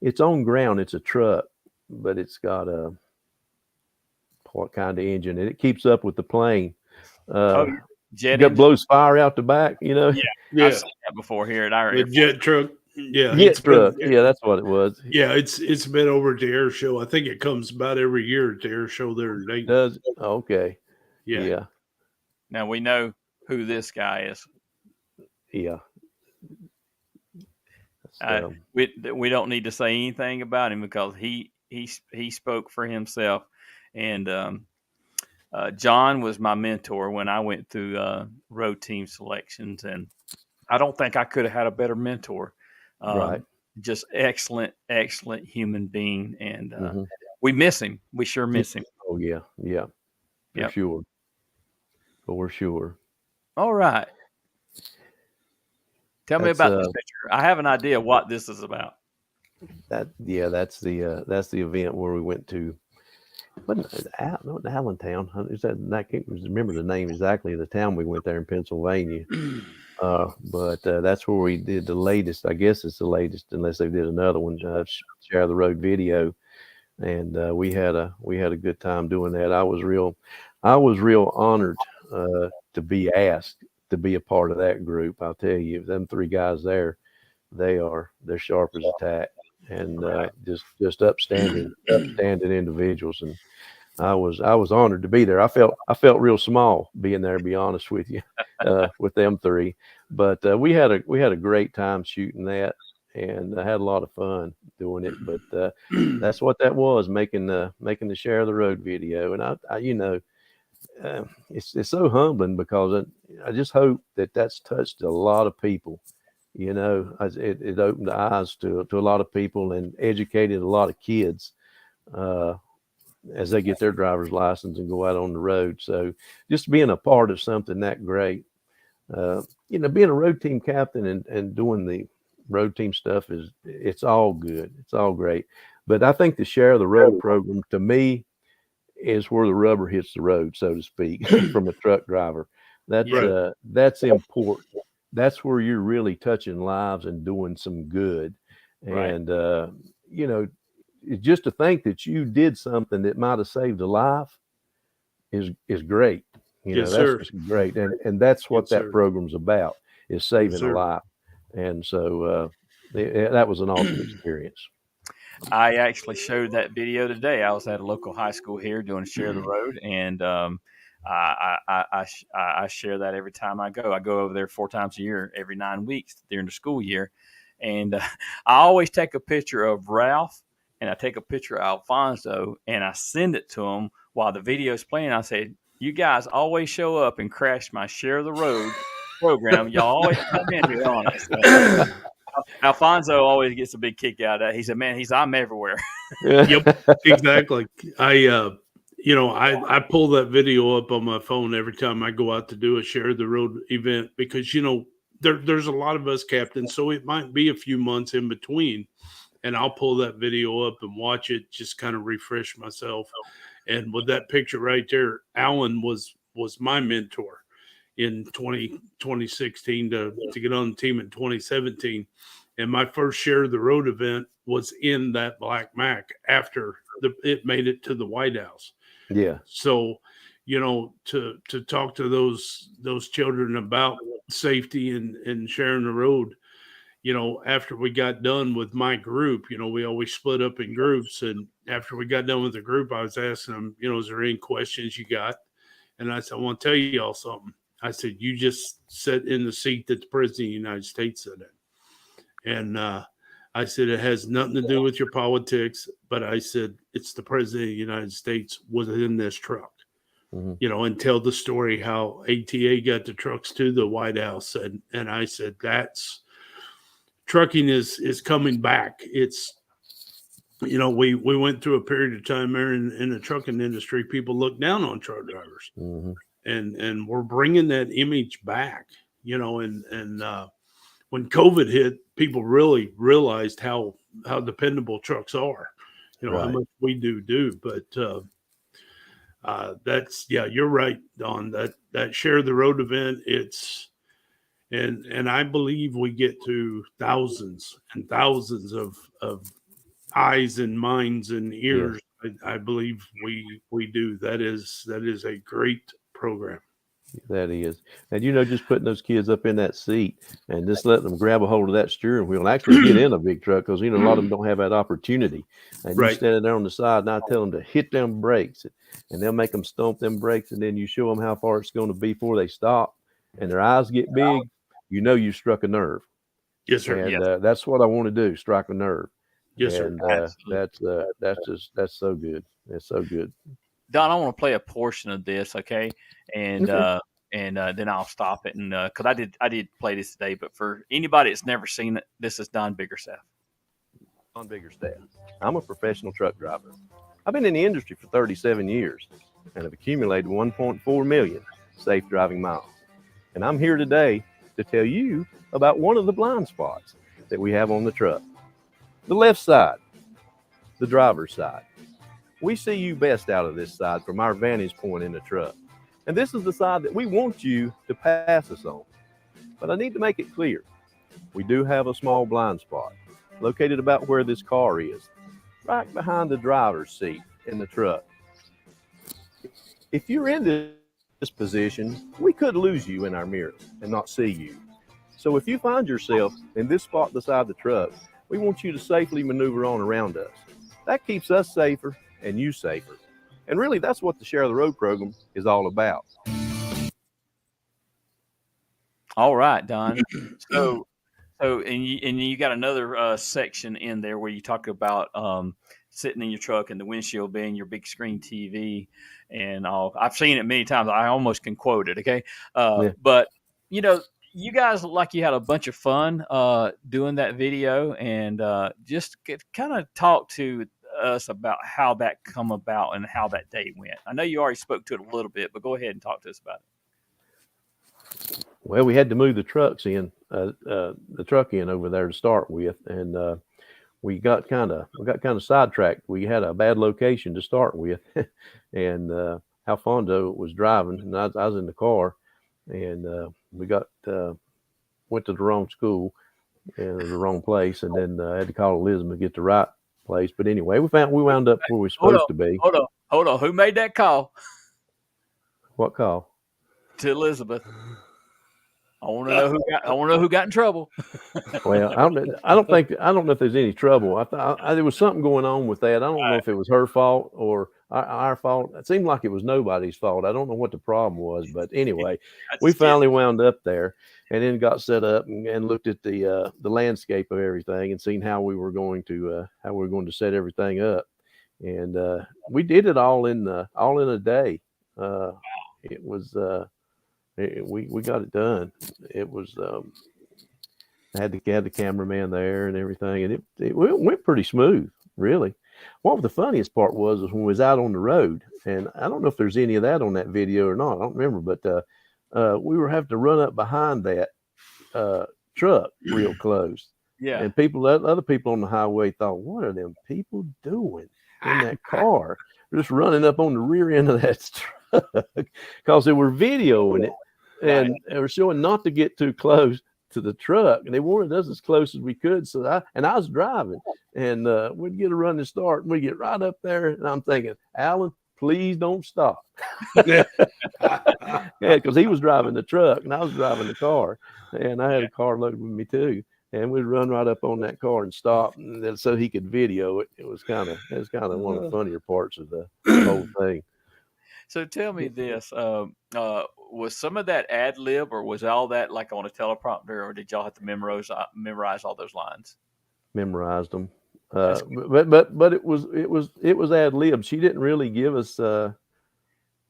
It's on ground. It's a truck, but it's got a what kind of engine, and it keeps up with the plane. Oh, jet Got engine. blows fire out the back. Yeah, Yeah. I've seen that before here at our The airport. jet truck. Yeah. Jet it's been- truck. Yeah, that's what it was. Yeah, it's been over at the air show. I think it comes about every year at the air show there in Dayton. Does okay. Yeah. Yeah. Now we know who this guy is. Yeah. We don't need to say anything about him because he spoke for himself. And John was my mentor when I went through road team selections, and I don't think I could have had a better mentor. Right. Just excellent human being, and Mhm. we miss him. We sure miss him. Oh yeah. Yeah. For Yep. sure. For sure. All right. Tell me That's, about this picture. I have an idea what this is about. that's the event where we went to. Wasn't it Allentown? Is that? I can't remember the name exactly of the town we went there in Pennsylvania. But that's where we did the latest. I guess it's the latest, unless they did another one. Share the road video, and we had a good time doing that. I was real honored to be asked to be a part of that group. I'll tell you, them three guys there, they're sharp as a tack, and just upstanding individuals. And I was honored to be there. I felt real small being there, to be honest with you, with them three. But we had a great time shooting that, and I had a lot of fun doing it. But that's what that was, making the Share the Road video. And I it's so humbling because I just hope that that's touched a lot of people. It opened the eyes to a lot of people and educated a lot of kids as they get their driver's license and go out on the road. So just being a part of something that great, being a road team captain and doing the road team stuff it's all good. It's all great. But I think the Share the Road program, to me, is where the rubber hits the road, so to speak, from a truck driver. That's important. That's where you're really touching lives and doing some good. Right. And just to think that you did something that might have saved a life is great. Yes, that's sir. just great. And that's what Yes, that sir. program's about, is saving Yes, sir. a life. And so that was an awesome experience. I actually showed that video today. I was at a local high school here doing Share the Road, and I share that every time I go. I go over there 4 times a year, every 9 weeks during the school year, and I always take a picture of Ralph and I take a picture of Alfonso and I send it to them while the video is playing. I say, "You guys always show up and crash my Share the Road program. Y'all always come in here on it." So, Alfonso always gets a big kick out of that. He said, "Man, I'm everywhere." Yep, exactly. I pull that video up on my phone every time I go out to do a Share the Road event because, there's a lot of us captains, so it might be a few months in between, and I'll pull that video up and watch it, just kind of refresh myself. And with that picture right there, Alan was my mentor in 2016 to get on the team in 2017. And my first Share the Road event was in that black Mac after it made it to the White House. Yeah. So, to talk to those children about safety and sharing the road, after we got done with my group, we always split up in groups. And after we got done with the group, I was asking them, is there any questions you got? And I said, I want to tell you all something. I said, you just sit in the seat that the President of the United States sat in. And I said, it has nothing to do with your politics, but I said, it's the President of the United States was in this truck, and tell the story how ATA got the trucks to the White House. And I said, trucking is coming back. It's you know, we went through a period of time there in the trucking industry. People look down on truck drivers, Mm-hmm. and we're bringing that image back. You know, and when COVID hit, people really realized how dependable trucks are. You know, how Right. much we do, but that's, yeah, you're right, Don. That share the road event, and I believe we get to thousands and thousands of eyes and minds and Yeah. ears. I believe we do. That is a great program. That is. And, you know, just putting those kids up in that seat and just letting them grab a hold of that steering wheel and actually get in a big truck, because, you know, a lot of them don't have that opportunity. And you Right. standing there on the side and I tell them to hit them brakes, and they'll make them stomp them brakes, and then you show them how far it's going to be before they stop and their eyes get big, you know you struck a nerve. Yes, sir. And that's what I want to do, strike a nerve. Yes, sir. And that's so good. That's so good. Don, I want to play a portion of this, okay? And Okay. then I'll stop it. And because I did play this today, but for anybody that's never seen it, this is Don Biggerstaff. On Biggerstaff. I'm a professional truck driver. I've been in the industry for 37 years and have accumulated 1.4 million safe driving miles. And I'm here today to tell you about one of the blind spots that we have on the truck. The left side, the driver's side. We see you best out of this side from our vantage point in the truck. And this is the side that we want you to pass us on. But I need to make it clear, we do have a small blind spot located about where this car is, right behind the driver's seat in the truck. If you're in this position, we could lose you in our mirror and not see you. So if you find yourself in this spot beside the truck, we want you to safely maneuver on around us. That keeps us safer and you safer. And really, that's what the Share the Road program is all about. All right, Don. So and you got another section in there where you talk about sitting in your truck and the windshield being your big screen TV and all. I've seen it many times. I almost can quote it. Okay, Yeah. but you know, you guys look like you had a bunch of fun doing that video, and just kind of talk to us about how that come about and how that day went. I know you already spoke to it a little bit, but go ahead and talk to us about it. Well, we had to move the trucks in, the truck in over there to start with, and we got kind of sidetracked. We had a bad location to start with, and Alfonso was driving, and I was in the car, and we went to the wrong school and the wrong place, and then I had to call Elizabeth to get the right place. But anyway, we wound up where we were supposed to be. Hold on. Who made that call? What call? To Elizabeth. I want to know who got in trouble. Well, I don't know if there's any trouble. There was something going on with that. I don't know if it was her fault or our fault. It seemed like it was nobody's fault. I don't know what the problem was, but anyway, we finally wound up there and then got set up and looked at the landscape of everything and seen how we were going to set everything up. And we did it all in a day. It was. We got it done. It was had the cameraman there and everything, and it went pretty smooth, really. What the funniest part was when we was out on the road, and I don't know if there's any of that on that video or not. I don't remember, but we were having to run up behind that truck real close. Yeah. And other people on the highway thought, what are them people doing in that car? They're just running up on the rear end of that truck because they were videoing it. And they were showing not to get too close to the truck, and they wanted us as close as we could. So I was driving, and we'd get a running start, and we get right up there, and I'm thinking, Alan, please don't stop. Yeah, because he was driving the truck, and I was driving the car, and I had a car loaded with me too, and we'd run right up on that car and stop, and then, so he could video it. It was kind of one of the funnier parts of the whole thing. So tell me this: was some of that ad lib, or was all that like on a teleprompter, or did y'all have to memorize all those lines? Memorized them, but it was ad lib. She didn't really give us the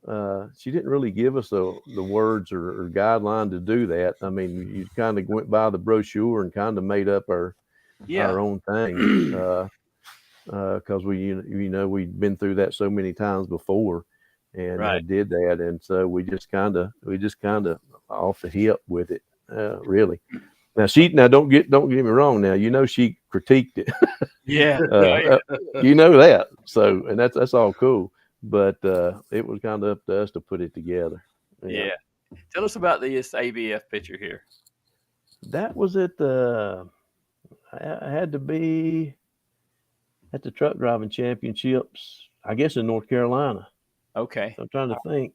words or guideline to do that. I mean, you kind of went by the brochure and kind of made up our own thing. because we'd been through that so many times before, and Right. did that, and so we just kind of off the hip with it, really. Now don't get me wrong. Now she critiqued it. Yeah. You know that. So, and that's all cool, but it was kind of up to us to put it together. Yeah. Tell us about this ABF picture here. That was at I had to be at the truck driving championships, I guess, in North Carolina. Okay. So I'm trying to think.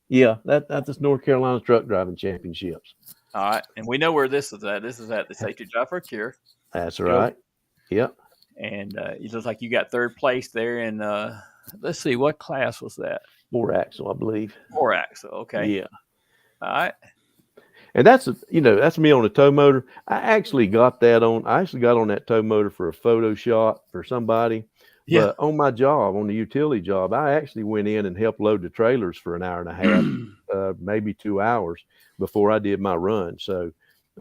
Yeah, that's the North Carolina truck driving championships. All right. And we know where this is at. This is at the Safety Drive for a Cure. That's right. Yep. And it looks like you got third place there in, let's see, what class was that? 4-axle, I believe. 4-axle. Okay. Yeah. All right. And that's me on a tow motor. I actually got on that tow motor for a photo shot for somebody. Yeah. But on my job, on the utility job, I actually went in and helped load the trailers for an hour and a half, maybe 2 hours before I did my run. So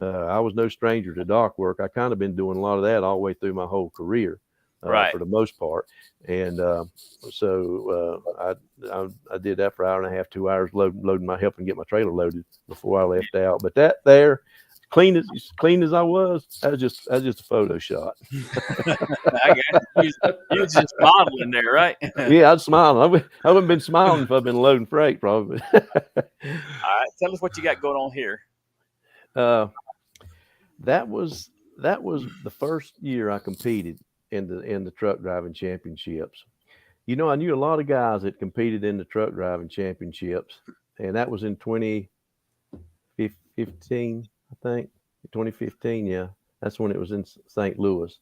I was no stranger to dock work. I kind of been doing a lot of that all the way through my whole career, Right. for the most part. And so I did that for an hour and a half, 2 hours, helping get my trailer loaded before I left out. But that there, clean as I was, that was just a photo shot. I guess you was just modeling there, right? Yeah, I was smiling. I wouldn't been smiling if I'd been loading freight, probably. All right, tell us what you got going on here. That was the first year I competed in the truck driving championships. I knew a lot of guys that competed in the truck driving championships, and that was in 2015, I think. 2015, yeah. That's when it was in St. Louis.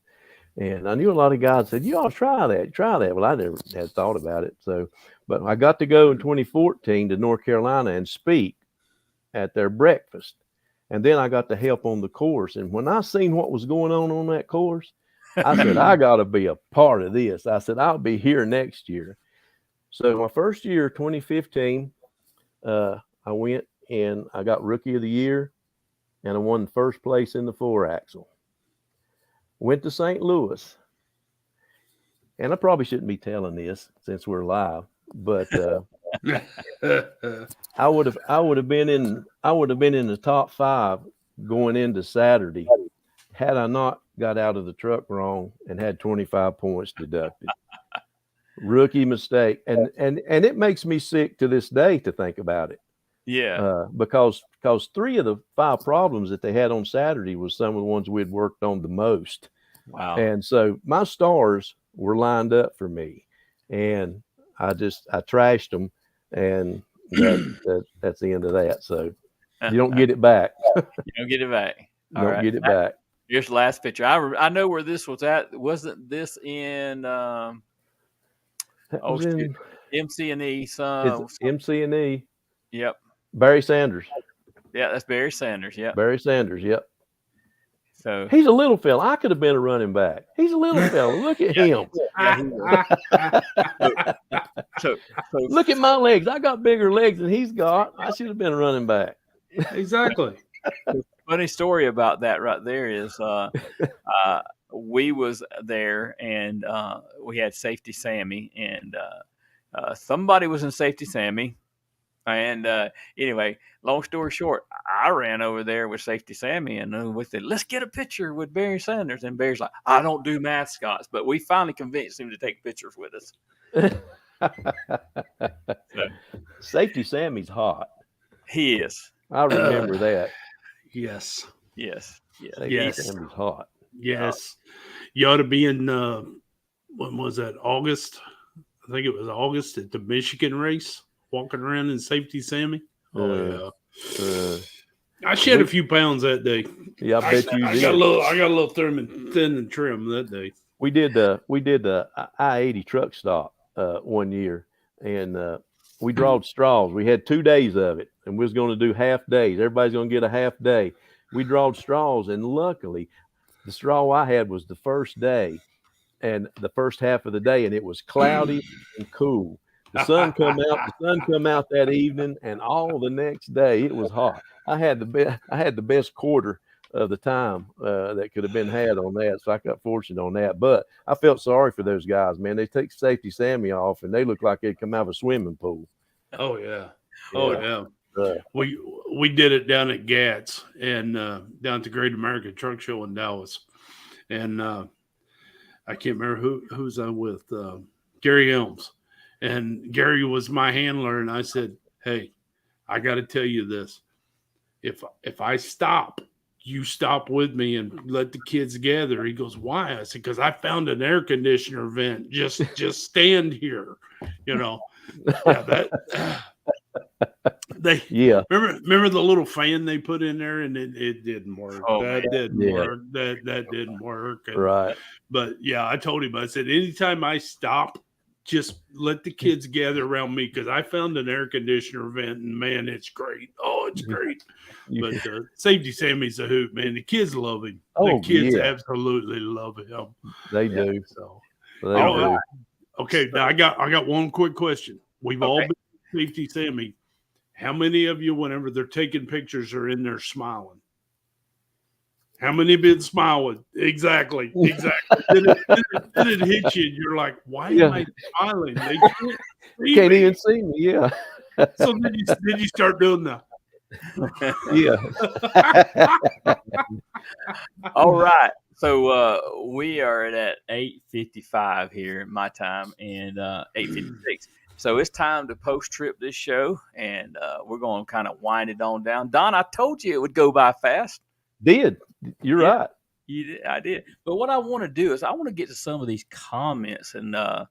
And I knew a lot of guys said, you ought to try that. Well, I never had thought about it. So, but I got to go in 2014 to North Carolina and speak at their breakfast. And then I got to help on the course. And when I seen what was going on that course, I said, I got to be a part of this. I said, I'll be here next year. So my first year, 2015, I went and I got Rookie of the Year, and I won first place in the 4-axle. Went to St. Louis, and I probably shouldn't be telling this since we're live, but I would have been in the top 5 going into Saturday had I not got out of the truck wrong and had 25 points deducted. Rookie mistake, and it makes me sick to this day to think about it. Yeah. Because 3 of the 5 problems that they had on Saturday was some of the ones we'd worked on the most. Wow. And so my stars were lined up for me, and I trashed them, and that's the end of that. So you don't get it back. You don't get it back. Don't get it back. Here's the last picture. I know where this was at. Wasn't this in MC&E? MC&E. Yep. Barry Sanders. Yeah, that's Barry Sanders. Yep. Barry Sanders. Yep. So he's a little fella. I could have been a running back. He's a little fella. Look at him. So look at my legs. I got bigger legs than he's got. I should have been a running back. Exactly. Funny story about that right there is we was there, and we had Safety Sammy, and somebody was in Safety Sammy. And anyway, long story short, I ran over there with Safety Sammy, and we said, let's get a picture with Barry Sanders. And Barry's like, I don't do mascots. But we finally convinced him to take pictures with us. Safety Sammy's hot. He is. I remember that. Yes. Safety Sammy's hot. Yes. You ought to be in, when was that, August? I think it was August at the Michigan race. Walking around in Safety Sammy. Oh yeah. I shed a few pounds that day. Yeah, I bet you did. I got a little thin and trim that day. We did the I-80 truck stop one year, and we drawed straws. We had 2 days of it, and we was going to do half days. Everybody's going to get a half day. We drawed straws, and luckily, the straw I had was the first day, and the first half of the day, and it was cloudy and cool. The sun come out that evening, and all the next day it was hot. I had the best quarter of the time that could have been had on that. So I got fortunate on that. But I felt sorry for those guys, man. They take Safety Sammy off, and they look like they'd come out of a swimming pool. Oh yeah. Oh Yeah. yeah. We did it down at GATS and down at the Great American Truck Show in Dallas, and I can't remember who was I with, Gary Elms, and Gary was my handler, and I said, "Hey, I got to tell you this. If I stop, you stop with me and let the kids gather." He goes, "Why?" I said, "Because I found an air conditioner vent. Just stand here, you know." Yeah, that. They remember the little fan they put in there, and it didn't work. Oh, that man. didn't work. That didn't work. And, Right. But yeah, I told him. I said, anytime I stop, just let the kids gather around me because I found an air conditioner vent, and man, it's great. Oh, it's great. But Safety Sammy's a hoot, man. The kids love him. The kids absolutely love him. They do. So They do. Okay, now I got one quick question. We've all been Safety Sammy. How many of you, whenever they're taking pictures, are in there smiling? How many of you smiling? Exactly. Did it hit you? And you're like, why am I smiling? They can't even see me. Yeah. So then you start doing that. Yeah. All right. So we are at 8:55 here, my time, and 8:56. So it's time to post-trip this show, and we're going to kind of wind it on down. Don, I told you it would go by fast. You're right. You did. I did. But what I want to do is I want to get to some of these comments, and I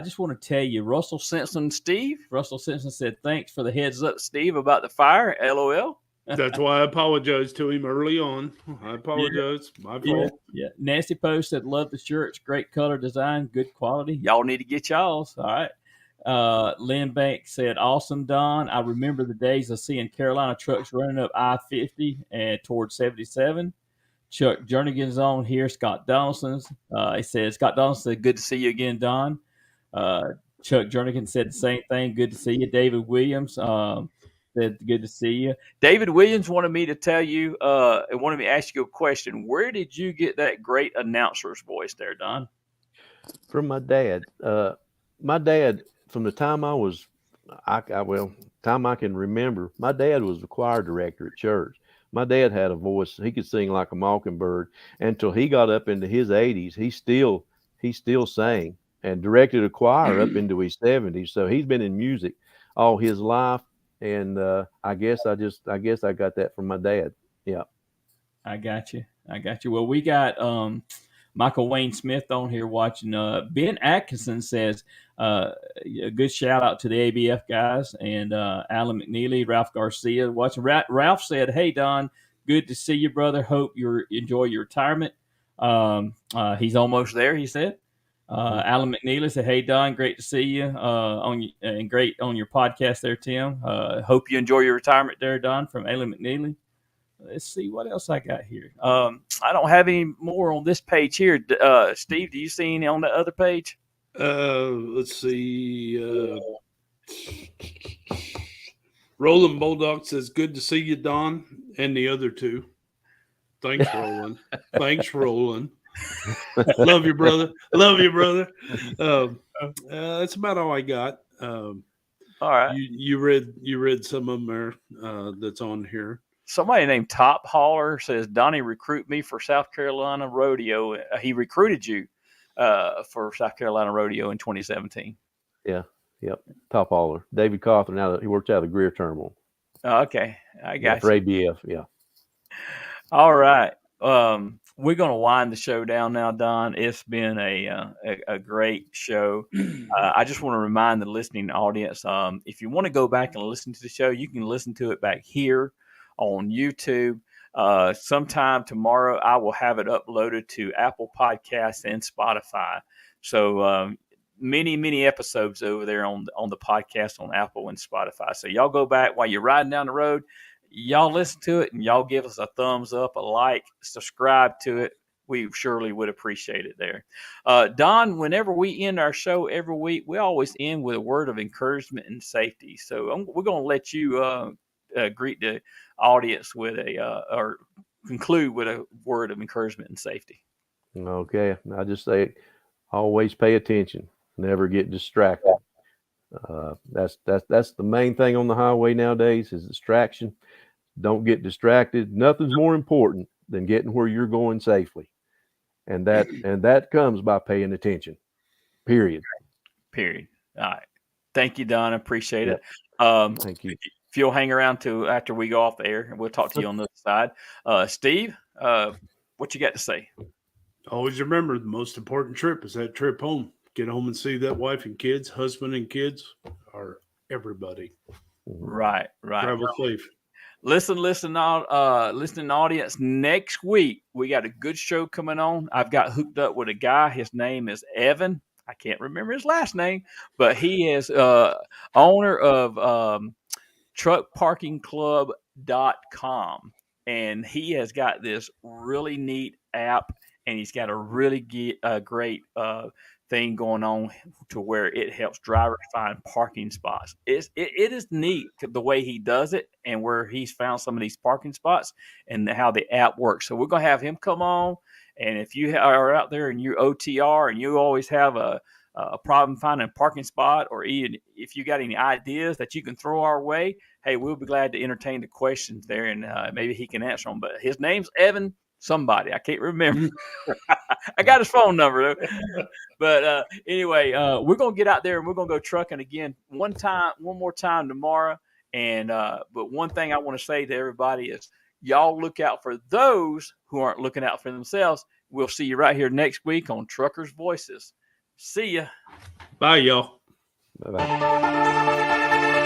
just want to tell you, Russell Simpson said, "Thanks for the heads up, Steve, about the fire. LOL." That's why I apologized to him early on. I apologize. My fault. Yeah. Nancy Post said, "Love the shirts. Great color design. Good quality. Y'all need to get y'all's." All right. Lynn Banks said, "Awesome, Don. I remember the days of seeing Carolina trucks running up I-50 and towards 77. Chuck Jernigan's on here. Scott Donaldson's. He said, Scott Donaldson said, good to see you again, Don. Chuck Jernigan said the same thing. Good to see you. David Williams said, good to see you. David Williams wanted me to tell you, and wanted me to ask you a question. Where did you get that great announcer's voice there, Don? From my dad. My dad, from the time time I can remember, my dad was the choir director at church. My dad had a voice; he could sing like a mockingbird. Until he got up into his 80s, he still sang and directed a choir up into his 70s. So he's been in music all his life, and I guess I got that from my dad. Yeah, I got you. Well, we got Michael Wayne Smith on here watching. Ben Atkinson says, a good shout out to the ABF guys, and Alan McNeely, Ralph Garcia watching. Ralph said, "Hey Don, good to see you, brother. Hope you enjoy your retirement." He's almost there, he said. Alan McNeely said, "Hey Don, great to see you and great on your podcast there, Tim. Hope you enjoy your retirement there, Don." From Alan McNeely. Let's see what else I got here. I don't have any more on this page here. Steve, do you see any on the other page? Let's see. Roland Bulldog says, "Good to see you, Don," and the other two. Thanks, Roland. Thanks, Roland. Love you, brother. That's about all I got. All right. You read some of them there. That's on here. Somebody named Top Hauler says, "Donnie recruit me for South Carolina Rodeo." He recruited you for South Carolina Rodeo in 2017. Yeah. Yep. Top Hauler. David Cawthorn. He worked out of the Greer Terminal. Okay. I got you. For ABF. Yeah. All right. We're going to wind the show down now, Don. It's been a great show. I just want to remind the listening audience, if you want to go back and listen to the show, you can listen to it back here on YouTube. Sometime tomorrow, I will have it uploaded to Apple Podcasts and Spotify. So many episodes over there on the podcast on Apple and Spotify. So y'all go back while you're riding down the road. Y'all listen to it and y'all give us a thumbs up, a like, subscribe to it. We surely would appreciate it there. Don, whenever we end our show every week, we always end with a word of encouragement and safety. So we're going to let you greet the audience with or conclude with a word of encouragement and safety. Okay, I just say always pay attention, never get distracted. That's the main thing on the highway nowadays is distraction. Don't get distracted. Nothing's more important than getting where you're going safely, and that comes by paying attention. Period. Period. All right. Thank you, Don. I appreciate Yep. it. Thank you. If you'll hang around to after we go off the air, and we'll talk to you on the other side. Steve, what you got to say? Always remember the most important trip is that trip home. Get home and see that wife and kids, husband and kids, are everybody. Right. Travel safe. Listening audience. Next week we got a good show coming on. I've got hooked up with a guy. His name is Evan. I can't remember his last name, but he is owner of truckparkingclub.com, and he has got this really neat app, and he's got a really great thing going on to where it helps drivers find parking spots. It is neat the way he does it and where he's found some of these parking spots and how the app works. So we're going to have him come on, and if you are out there and you OTR and you always have a problem finding a parking spot, or even if you got any ideas that you can throw our way, hey, we'll be glad to entertain the questions there, and maybe he can answer them. But his name's Evan somebody. I can't remember. I got his phone number, though. But anyway, we're going to get out there, and we're going to go trucking again one more time tomorrow. And but one thing I want to say to everybody is y'all look out for those who aren't looking out for themselves. We'll see you right here next week on Truckers Voices. See ya. Bye, y'all. Bye-bye.